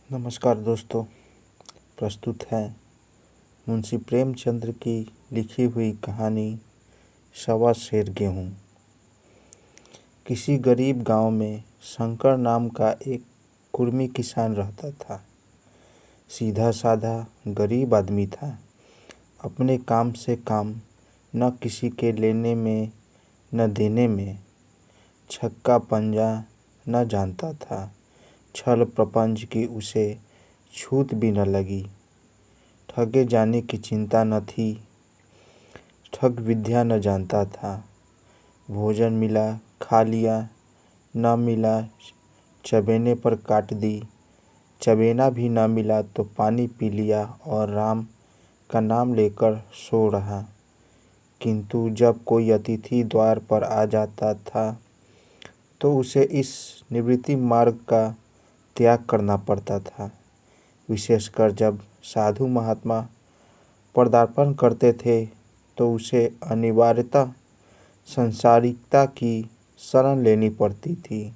नमस्कार दोस्तों। प्रस्तुत है मुंशी प्रेमचंद्र की लिखी हुई कहानी सवा सेर गेहूँ। किसी गरीब गांव में शंकर नाम का एक कुर्मी किसान रहता था। सीधा साधा गरीब आदमी था। अपने काम से काम, न किसी के लेने में न देने में, छक्का पंजा न जानता था। छल प्रपंच की उसे छूत भी न लगी। ठगे जाने की चिंता न थी। ठग विद्या न जानता था। भोजन मिला खा लिया, न मिला चबेने पर काट दी। चबेना भी न मिला तो पानी पी लिया और राम का नाम लेकर सो रहा। किंतु जब कोई अतिथि द्वार पर आ जाता था तो उसे इस निवृत्ति मार्ग का त्याग करना पड़ता था। विशेषकर जब साधु महात्मा पदार्पण करते थे तो उसे अनिवार्यतः सांसारिकता की शरण लेनी पड़ती थी।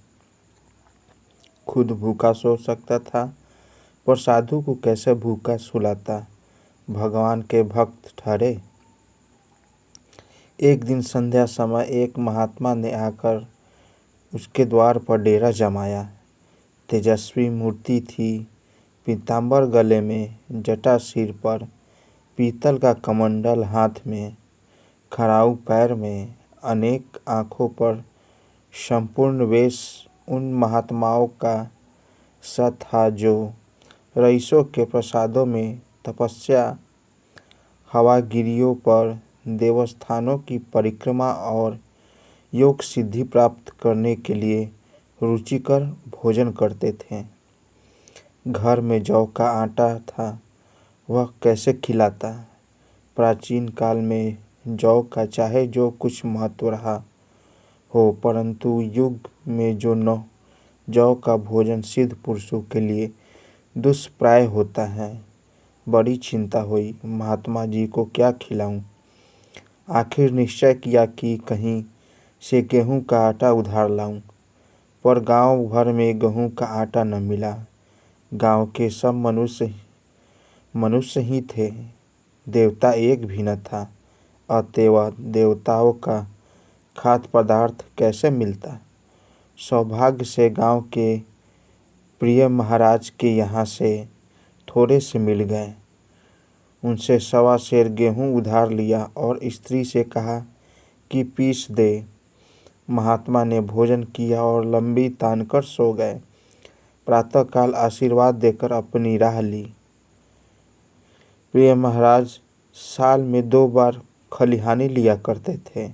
खुद भूखा सो सकता था पर साधु को कैसे भूखा सुलाता। भगवान के भक्त ठहरे। एक दिन संध्या समय एक महात्मा ने आकर उसके द्वार पर डेरा जमाया। तेजस्वी मूर्ति थी। पीताम्बर गले में, जटा सिर पर, पीतल का कमंडल हाथ में, खड़ाऊ पैर में, अनेक आँखों पर संपूर्ण वेश उन महात्माओं का सा था जो रईसों के प्रसादों में तपस्या, हवागिरियों पर, देवस्थानों की परिक्रमा और योग सिद्धि प्राप्त करने के लिए रुचिकर भोजन करते थे। घर में जौ का आटा था, वह कैसे खिलाता। प्राचीन काल में जौ का चाहे जो कुछ महत्व रहा हो, परंतु युग में जौ का भोजन सिद्ध पुरुषों के लिए दुष्प्राय होता है। बड़ी चिंता हुई, महात्मा जी को क्या खिलाऊं। आखिर निश्चय किया कि कहीं से गेहूं का आटा उधार लाऊं, पर गांव भर में गेहूं का आटा न मिला। गांव के सब मनुष्य ही थे, देवता एक भी न था। अतएव देवताओं का खाद्य पदार्थ कैसे मिलता। सौभाग्य से गांव के प्रिय महाराज के यहाँ से थोड़े से मिल गए। उनसे सवा सेर गेहूं उधार लिया और स्त्री से कहा कि पीस दे। महात्मा ने भोजन किया और लंबी तानकर सो गए। प्रातःकाल आशीर्वाद देकर अपनी राह ली। प्रिय महाराज साल में 2 बार खलिहानी लिया करते थे।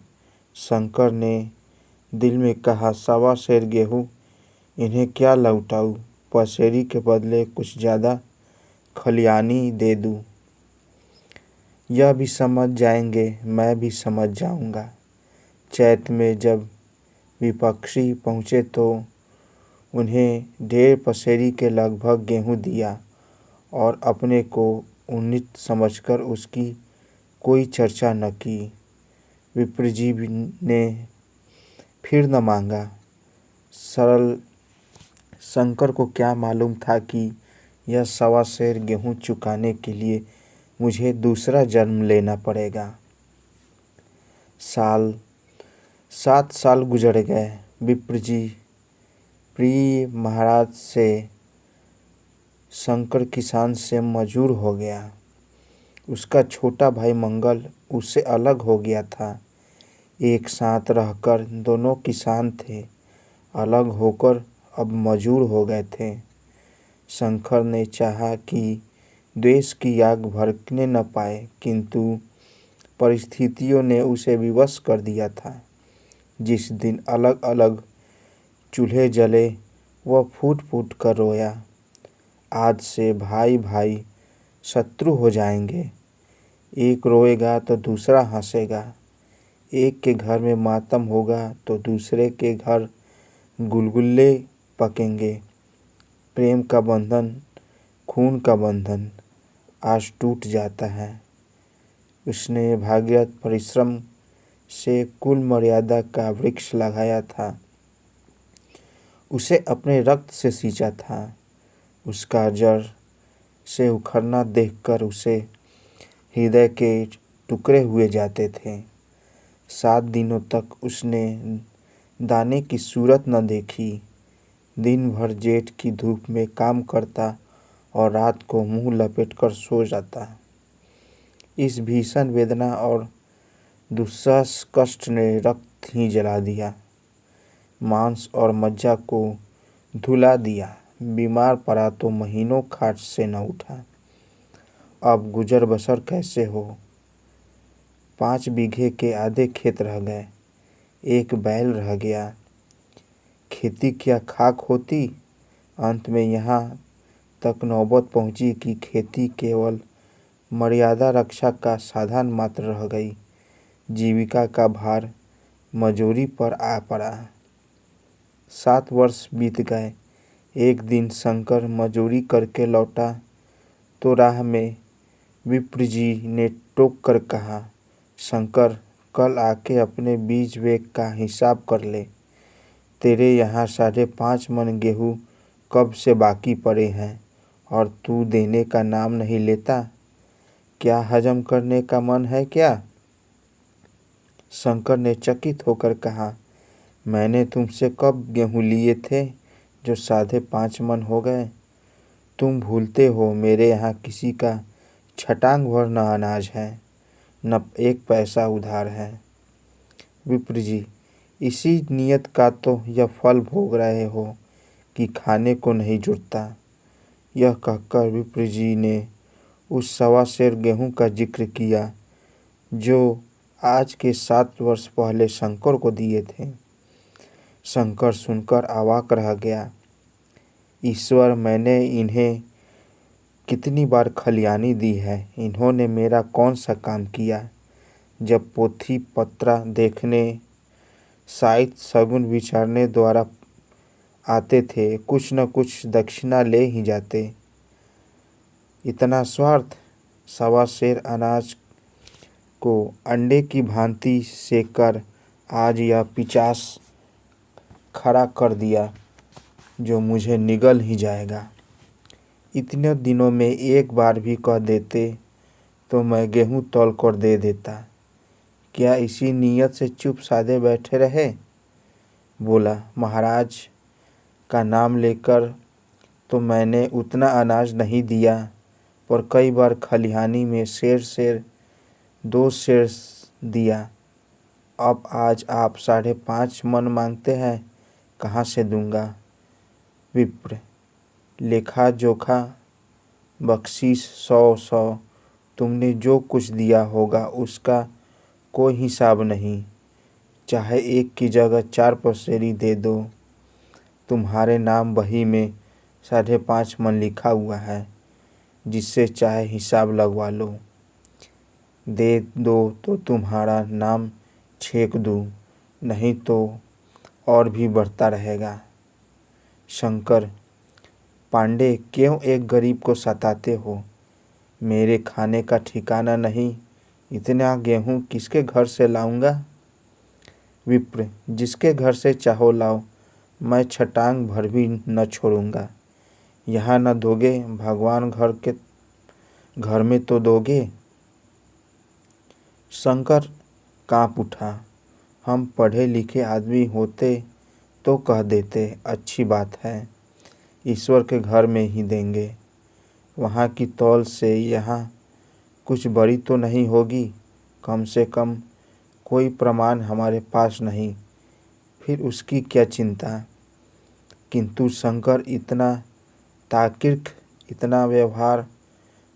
शंकर ने दिल में कहा, सवा सेर गेहूं इन्हें क्या लौटाऊं, पसेरी के बदले कुछ ज़्यादा खलिहानी दे दूं। यह भी समझ जाएंगे, मैं भी समझ जाऊंगा। चैत में जब विपक्षी पहुँचे तो उन्हें 1.5 पसेरी के लगभग गेहूं दिया और अपने को उन्नीत समझकर उसकी कोई चर्चा न की। विप्रजी ने फिर न मांगा। सरल शंकर को क्या मालूम था कि यह सवा सेर गेहूं चुकाने के लिए मुझे दूसरा जन्म लेना पड़ेगा। 7 साल गुजर गए। विप्रजी प्रिय महाराज से शंकर किसान से मजूर हो गया। उसका छोटा भाई मंगल उससे अलग हो गया था। एक साथ रहकर दोनों किसान थे, अलग होकर अब मजूर हो गए थे। शंकर ने चाहा कि द्वेष की आग भड़कने न पाए, किंतु परिस्थितियों ने उसे विवश कर दिया था। जिस दिन अलग अलग चूल्हे जले वह फूट फूट कर रोया। आज से भाई भाई शत्रु हो जाएंगे। एक रोएगा तो दूसरा हंसेगा। एक के घर में मातम होगा तो दूसरे के घर गुलगुल्ले पकेंगे। प्रेम का बंधन, खून का बंधन आज टूट जाता है। उसने भागीरथ परिश्रम से कुल मर्यादा का वृक्ष लगाया था। उसे अपने रक्त से सींचा था। उसका जड़ से उखड़ना देखकर उसे हृदय के टुकड़े हुए जाते थे। 7 दिनों तक उसने दाने की सूरत न देखी। दिन भर जेठ की धूप में काम करता और रात को मुंह लपेटकर सो जाता। इस भीषण वेदना और दुस्सह कष्ट ने रक्त ही जला दिया, मांस और मज्जा को धुला दिया। बीमार पड़ा तो महीनों खाट से न उठा। अब गुजर बसर कैसे हो। 5 बीघे के आधे खेत रह गए, एक बैल रह गया। खेती क्या खाक होती। अंत में यहाँ तक नौबत पहुँची कि खेती केवल मर्यादा रक्षा का साधन मात्र रह गई। जीविका का भार मजूरी पर आ पड़ा। 7 वर्ष बीत गए। एक दिन शंकर मजूरी करके लौटा तो राह में विप्र जी ने टोक कर कहा, शंकर, कल आके अपने बीज वेग का हिसाब कर ले। तेरे यहाँ 5.5 मन गेहूँ कब से बाकी पड़े हैं और तू देने का नाम नहीं लेता। क्या हजम करने का मन है क्या? शंकर ने चकित होकर कहा, मैंने तुमसे कब गेहूँ लिए थे जो 5.5 मन हो गए। तुम भूलते हो मेरे यहाँ किसी का छटांग भर न अनाज है, न 1 पैसा उधार है। विप्र जी, इसी नियत का तो यह फल भोग रहे हो कि खाने को नहीं जुटता। यह कहकर विप्र जी ने उस 1.25 सेर गेहूँ का जिक्र किया जो आज के 7 वर्ष पहले शंकर को दिए थे। शंकर सुनकर अवाक रह गया। ईश्वर, मैंने इन्हें कितनी बार खलियानी दी है, इन्होंने मेरा कौन सा काम किया। जब पोथी पत्रा देखने, साहित्य शगुन विचारने द्वारा आते थे, कुछ न कुछ दक्षिणा ले ही जाते। इतना स्वार्थ। 1.25 सेर अनाज को अंडे की भांति सेककर आज यह 50 खड़ा कर दिया जो मुझे निगल ही जाएगा। इतने दिनों में एक बार भी कह देते तो मैं गेहूँ तौल कर दे देता। क्या इसी नीयत से चुप साधे बैठे रहे? बोला, महाराज का नाम लेकर तो मैंने उतना अनाज नहीं दिया, पर कई बार खलिहानी में सेर 2 सेर दिया। अब आज आप 5.5 मन मांगते हैं, कहाँ से दूंगा। विप्र, लेखा जोखा बख्शीश 100 तुमने जो कुछ दिया होगा उसका कोई हिसाब नहीं। चाहे 1 की जगह 4 पसेरी दे दो। तुम्हारे नाम बही में 5.5 मन लिखा हुआ है, जिससे चाहे हिसाब लगवा लो। दे दो तो तुम्हारा नाम छेक दूँ, नहीं तो और भी बढ़ता रहेगा। शंकर, पांडे, क्यों एक गरीब को सताते हो। मेरे खाने का ठिकाना नहीं, इतना गेहूँ किसके घर से लाऊंगा। विप्र, जिसके घर से चाहो लाओ, मैं छटांग भर भी न छोड़ूंगा। यहाँ न दोगे, भगवान घर में तो दोगे। शंकर काँप उठा। हम पढ़े लिखे आदमी होते तो कह देते, अच्छी बात है, ईश्वर के घर में ही देंगे। वहाँ की तौल से यहाँ कुछ बड़ी तो नहीं होगी। कम से कम कोई प्रमाण हमारे पास नहीं, फिर उसकी क्या चिंता। किंतु शंकर इतना तार्किक, इतना व्यवहार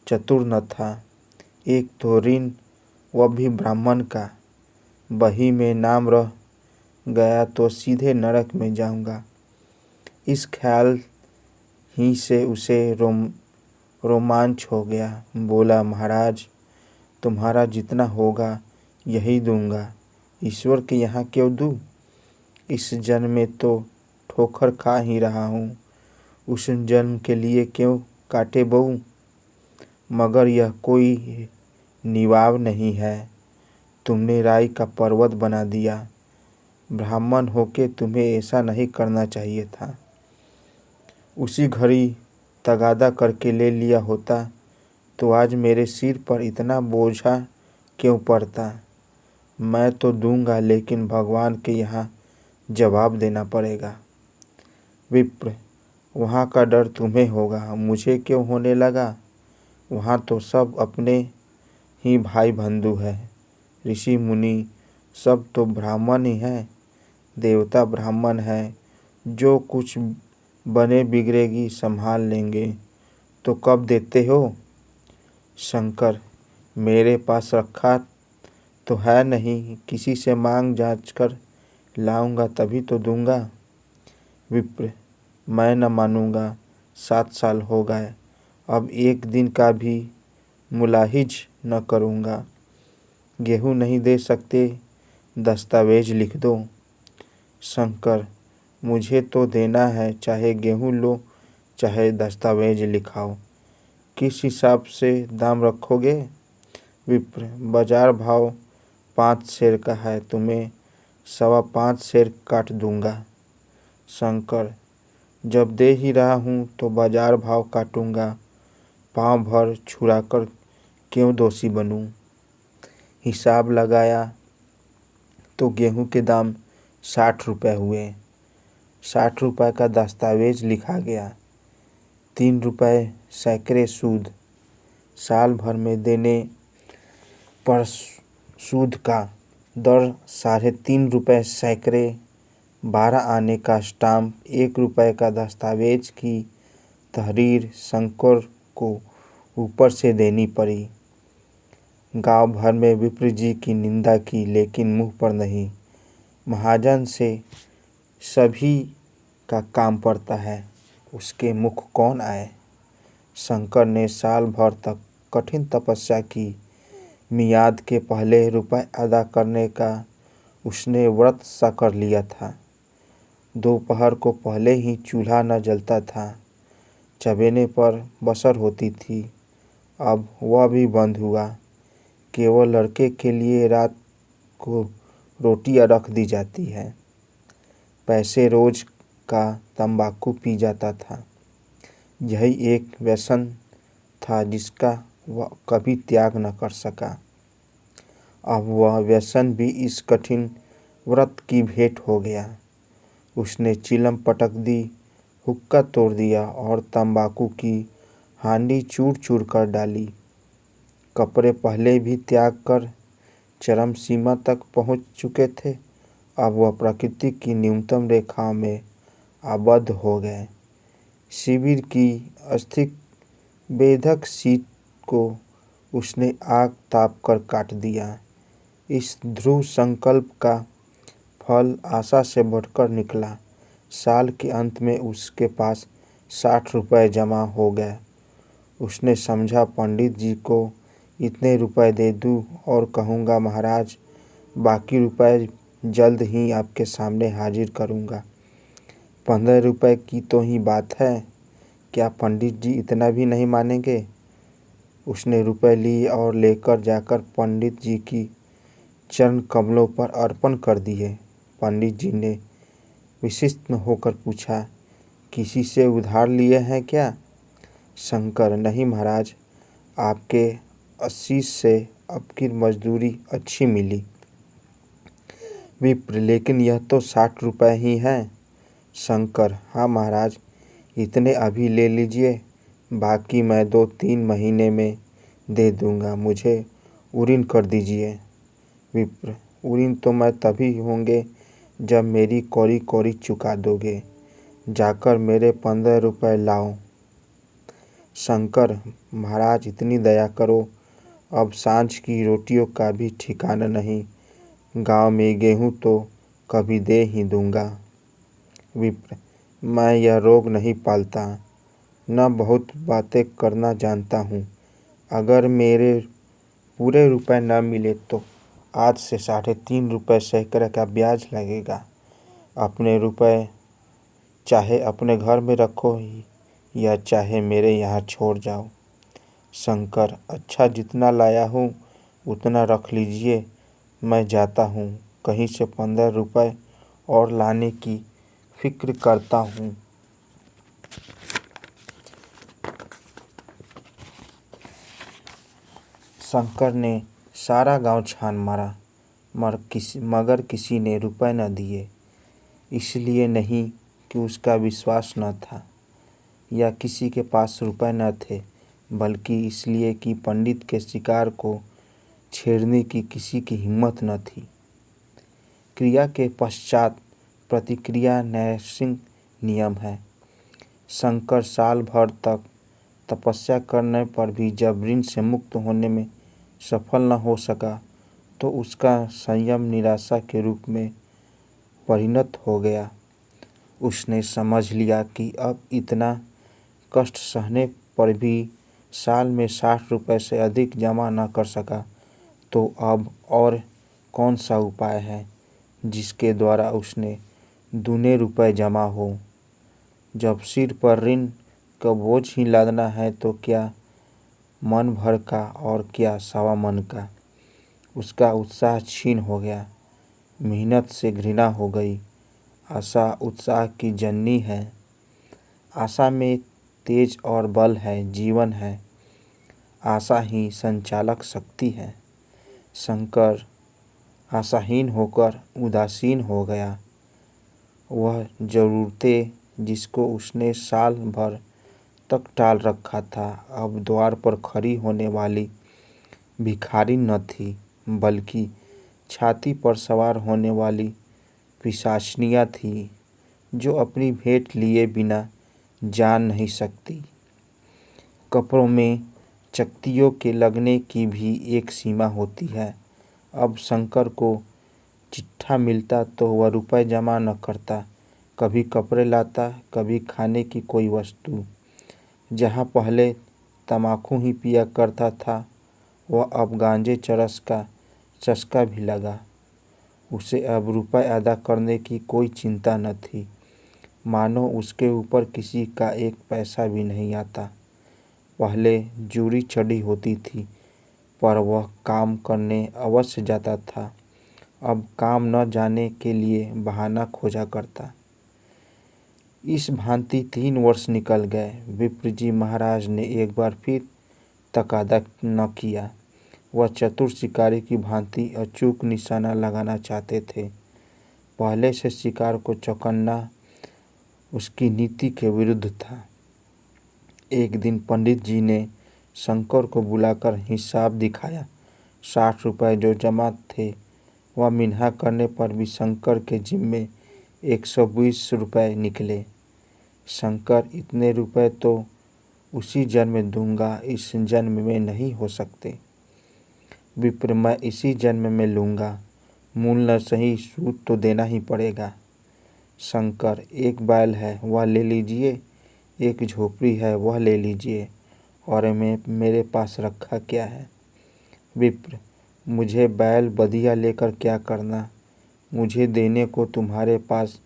चतुर न था। एक तो ऋण, वह भी ब्राह्मण का। बही में नाम रह गया तो सीधे नरक में जाऊंगा। इस ख्याल ही से उसे रोमांच हो गया। बोला, महाराज, तुम्हारा जितना होगा यही दूंगा। ईश्वर के यहाँ क्यों दूँ। इस जन्म में तो ठोकर खा ही रहा हूँ, उस जन्म के लिए क्यों काटे बहूँ। मगर यह कोई निवाव नहीं है। तुमने राई का पर्वत बना दिया। ब्राह्मण होके तुम्हें ऐसा नहीं करना चाहिए था। उसी घड़ी तगादा करके ले लिया होता तो आज मेरे सिर पर इतना बोझा क्यों पड़ता। मैं तो दूंगा, लेकिन भगवान के यहाँ जवाब देना पड़ेगा। विप्र, वहाँ का डर तुम्हें होगा, मुझे क्यों होने लगा। वहाँ तो सब अपने ही भाई बंधु है। ऋषि मुनि सब तो ब्राह्मण ही हैं। देवता ब्राह्मण है। जो कुछ बने बिगड़ेगी संभाल लेंगे। तो कब देते हो। शंकर, मेरे पास रखा तो है नहीं, किसी से मांग जांच कर लाऊंगा तभी तो दूंगा। विप्र, मैं न मानूंगा। 7 साल हो गए, अब एक दिन का भी मुलाहिज न करूंगा। गेहूँ नहीं दे सकते, दस्तावेज लिख दो। शंकर, मुझे तो देना है, चाहे गेहूँ लो चाहे दस्तावेज लिखाओ। किस हिसाब से दाम रखोगे। विप्र, बाजार भाव 5 सेर का है, तुम्हें 5.25 सेर काट दूंगा। शंकर, जब दे ही रहा हूँ तो बाजार भाव काटूंगा। पाँव भर छुड़ाकर क्यों दोषी बनूं। हिसाब लगाया तो गेहूं के दाम 60 रुपये हुए। 60 रुपये का दस्तावेज लिखा गया। 3 रुपये सैकड़े सूद। साल भर में देने पर सूद का दर 3.5 रुपये सैकड़े। 12 आने का स्टाम्प, 1 रुपये का दस्तावेज की तहरीर शंकर को ऊपर से देनी पड़ी। गांव भर में विप्र जी की निंदा की, लेकिन मुंह पर नहीं। महाजन से सभी का काम पड़ता है, उसके मुख कौन आए। शंकर ने साल भर तक कठिन तपस्या की। मियाद के पहले रुपए अदा करने का उसने व्रत सा कर लिया था। दोपहर को पहले ही चूल्हा न जलता था, चबेने पर बसर होती थी। अब वह भी बंद हुआ। केवल लड़के के लिए रात को रोटियां रख दी जाती है। पैसे रोज का तंबाकू पी जाता था। यही एक व्यसन था जिसका वह कभी त्याग न कर सका। अब वह व्यसन भी इस कठिन व्रत की भेंट हो गया। उसने चिलम पटक दी, हुक्का तोड़ दिया और तंबाकू की हांडी चूर चूर कर डाली। कपड़े पहले भी त्याग कर चरम सीमा तक पहुंच चुके थे। अब वह प्रकृति की न्यूनतम रेखा में आबद्ध हो गए। शिविर की अस्थिक बेधक शीत को उसने आग ताप कर काट दिया। इस ध्रुव संकल्प का फल आशा से बढ़कर निकला। साल के अंत में उसके पास 60 रुपये जमा हो गए। उसने समझा, पंडित जी को इतने रुपए दे दूं और कहूँगा, महाराज बाकी रुपए जल्द ही आपके सामने हाजिर करूँगा। 15 रुपये की तो ही बात है, क्या पंडित जी इतना भी नहीं मानेंगे। उसने रुपए लिए और लेकर जाकर पंडित जी की चरण कमलों पर अर्पण कर दिए। पंडित जी ने विस्मित होकर पूछा, किसी से उधार लिए हैं क्या। शंकर, नहीं महाराज, आपके आशीष से आपकी मजदूरी अच्छी मिली। विप्र, लेकिन यह तो 60 रुपये ही हैं। शंकर, हाँ महाराज, इतने अभी ले लीजिए, बाकी मैं 2-3 महीने में दे दूंगा। मुझे उरीन कर दीजिए। विप्र, उरीन तो मैं तभी होंगे जब मेरी कौड़ी कौड़ी चुका दोगे। जाकर मेरे 15 रुपये लाओ। शंकर, महाराज इतनी दया करो, अब सांझ की रोटियों का भी ठिकाना नहीं। गांव में गेहूँ तो कभी दे ही दूंगा। विप्र, मैं यह रोग नहीं पालता, न बहुत बातें करना जानता हूँ। अगर मेरे पूरे रुपए न मिले तो आज से 3.5 रुपये सैकड़े का ब्याज लगेगा। अपने रुपए चाहे अपने घर में रखो या चाहे मेरे यहाँ छोड़ जाओ। शंकर, अच्छा, जितना लाया हूँ उतना रख लीजिए, मैं जाता हूँ। कहीं से 15 रुपये और लाने की फिक्र करता हूँ। शंकर ने सारा गांव छान मारा मगर किसी ने रुपए न दिए। इसलिए नहीं कि उसका विश्वास न था या किसी के पास रुपए न थे, बल्कि इसलिए कि पंडित के शिकार को छेड़ने की किसी की हिम्मत न थी। क्रिया के पश्चात प्रतिक्रिया नैसर्गिक नियम है। शंकर साल भर तक तपस्या करने पर भी जब ऋण से मुक्त होने में सफल न हो सका तो उसका संयम निराशा के रूप में परिणत हो गया। उसने समझ लिया कि अब इतना कष्ट सहने पर भी साल में 60 रुपये से अधिक जमा न कर सका तो अब और कौन सा उपाय है जिसके द्वारा उसने दूने रुपए जमा हो। जब सिर पर ऋण का बोझ ही लादना है तो क्या मन भर का और क्या सवा मन का। उसका उत्साह क्षीण हो गया, मेहनत से घृणा हो गई। आशा उत्साह की जननी है। आशा में तेज और बल है, जीवन है। आशा ही संचालक शक्ति है। शंकर आशाहीन होकर उदासीन हो गया। वह जरूरतें जिसको उसने साल भर तक टाल रखा था अब द्वार पर खड़ी होने वाली भिखारी न थी, बल्कि छाती पर सवार होने वाली पिशाचिनियाँ थी जो अपनी भेंट लिए बिना जान नहीं सकती। कपड़ों में चकत्तियों के लगने की भी एक सीमा होती है। अब शंकर को चिट्ठा मिलता तो वह रुपए जमा न करता, कभी कपड़े लाता, कभी खाने की कोई वस्तु। जहाँ पहले तम्बाकू ही पिया करता था वह अब गांजे चरस का चस्का भी लगा। उसे अब रुपए अदा करने की कोई चिंता न थी, मानो उसके ऊपर किसी का एक पैसा भी नहीं आता। पहले जूरी चढ़ी होती थी पर वह काम करने अवश्य जाता था, अब काम न जाने के लिए बहाना खोजा करता। इस भांति 3 वर्ष निकल गए। विप्र जी महाराज ने एक बार फिर तकादा न किया। वह चतुर शिकारी की भांति अचूक निशाना लगाना चाहते थे। पहले से शिकार को चौकन्ना उसकी नीति के विरुद्ध था। एक दिन पंडित जी ने शंकर को बुलाकर हिसाब दिखाया। 60 रुपये जो जमा थे वह मिन्हा करने पर भी शंकर के जिम्मे 120 रुपये निकले। शंकर, इतने रुपए तो उसी जन्म में दूंगा, इस जन्म में नहीं हो सकते। विप्र, मैं इसी जन्म में लूँगा, मूल न सही सूद तो देना ही पड़ेगा। शंकर, एक बैल है वह ले लीजिए, एक झोपड़ी है वह ले लीजिए, और मेरे पास रखा क्या है। विप्र, मुझे बैल बधिया लेकर क्या करना, मुझे देने को तुम्हारे पास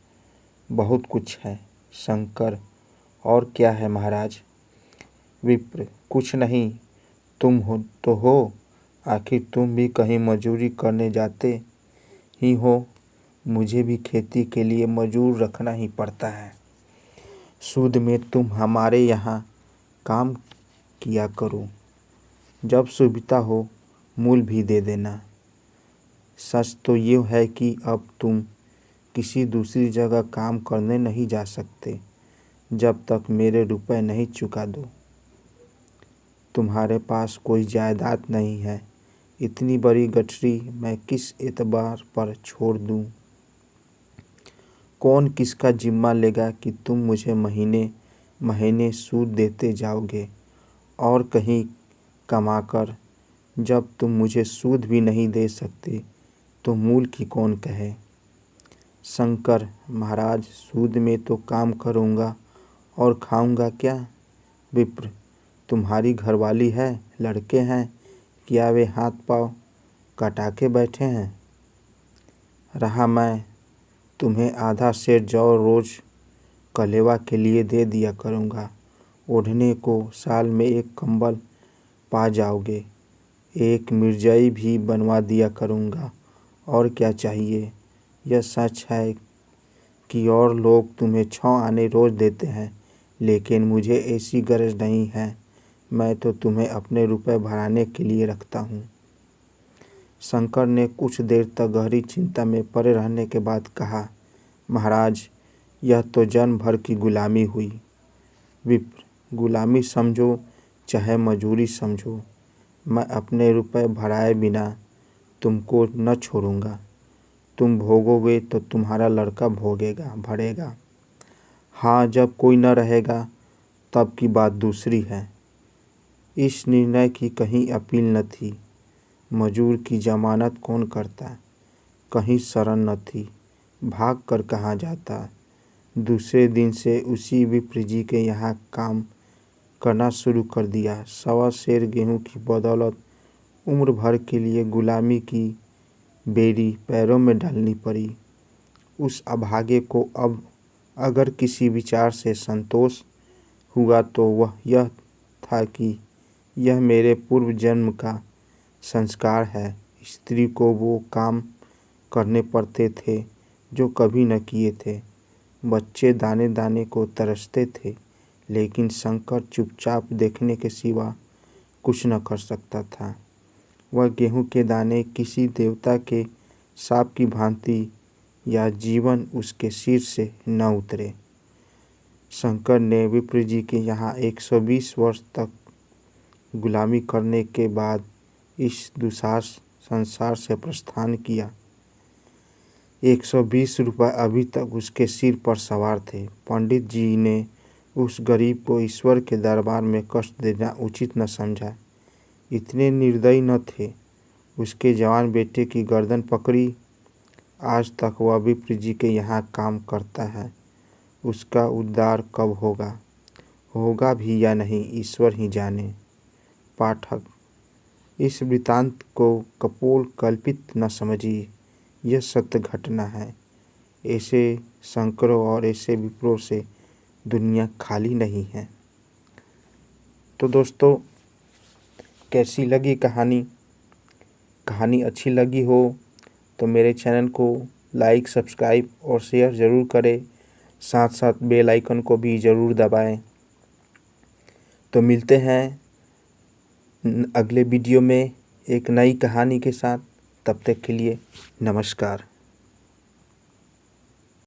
बहुत कुछ है। शंकर, और क्या है महाराज। विप्र, कुछ नहीं, तुम हो, आखिर तुम भी कहीं मजूरी करने जाते ही हो। मुझे भी खेती के लिए मजूर रखना ही पड़ता है। सूद में तुम हमारे यहाँ काम किया करो, जब सुविधा हो मूल भी दे देना। सच तो ये है कि अब तुम किसी दूसरी जगह काम करने नहीं जा सकते जब तक मेरे रुपए नहीं चुका दो। तुम्हारे पास कोई जायदाद नहीं है, इतनी बड़ी गठरी मैं किस एतबार पर छोड़ दूं। कौन किसका जिम्मा लेगा कि तुम मुझे महीने महीने सूद देते जाओगे और कहीं कमाकर जब तुम मुझे सूद भी नहीं दे सकते तो मूल की कौन कहे। शंकर, महाराज, सूद में तो काम करूँगा और खाऊंगा क्या। विप्र, तुम्हारी घरवाली है, लड़के हैं, क्या वे हाथ पाँव कटा के बैठे हैं। रहा मैं तुम्हें आधा सेर जौ रोज कलेवा के लिए दे दिया करूँगा। ओढ़ने को साल में एक कंबल पा जाओगे, एक मिर्जाई भी बनवा दिया करूँगा। और क्या चाहिए। यह सच है कि और लोग तुम्हें 6 आने रोज देते हैं, लेकिन मुझे ऐसी गरज नहीं है। मैं तो तुम्हें अपने रुपए भराने के लिए रखता हूँ। शंकर ने कुछ देर तक गहरी चिंता में पड़े रहने के बाद कहा, महाराज, यह तो जन्म भर की गुलामी हुई। विप्र, गुलामी समझो चाहे मजूरी समझो, मैं अपने रुपए भराए बिना तुमको न छोड़ूंगा। तुम भोगोगे तो तुम्हारा लड़का भरेगा। हाँ, जब कोई न रहेगा तब की बात दूसरी है। इस निर्णय की कहीं अपील न थी। मजूर की जमानत कौन करता, कहीं शरण न थी, भाग कर कहाँ जाता। दूसरे दिन से उसी विप्र जी के यहाँ काम करना शुरू कर दिया। 1.25 सेर गेहूँ की बदौलत उम्र भर के लिए गुलामी की बेड़ी पैरों में डालनी पड़ी। उस अभागे को अब अगर किसी विचार से संतोष हुआ तो वह यह था कि यह मेरे पूर्व जन्म का संस्कार है। स्त्री को वो काम करने पड़ते थे जो कभी न किए थे। बच्चे दाने दाने को तरसते थे, लेकिन शंकर चुपचाप देखने के सिवा कुछ न कर सकता था। वह गेहूं के दाने किसी देवता के शाप की भांति या जीवन उसके सिर से न उतरे। शंकर ने विप्र जी के यहाँ 120 वर्ष तक गुलामी करने के बाद इस दुसार संसार से प्रस्थान किया। 120 रुपये अभी तक उसके सिर पर सवार थे। पंडित जी ने उस गरीब को ईश्वर के दरबार में कष्ट देना उचित न समझा। इतने निर्दयी न थे। उसके जवान बेटे की गर्दन पकड़ी। आज तक वह विप्र जी के यहाँ काम करता है। उसका उद्धार कब होगा भी या नहीं, ईश्वर ही जाने। पाठक, इस वृत्तांत को कपोल कल्पित न समझिए, यह सत्य घटना है। ऐसे शंकरों और ऐसे विप्रों से दुनिया खाली नहीं है। तो दोस्तों, कैसी लगी कहानी अच्छी लगी हो तो मेरे चैनल को लाइक, सब्सक्राइब और शेयर ज़रूर करें। साथ साथ बेल आइकन को भी ज़रूर दबाएं। तो मिलते हैं अगले वीडियो में एक नई कहानी के साथ। तब तक के लिए नमस्कार।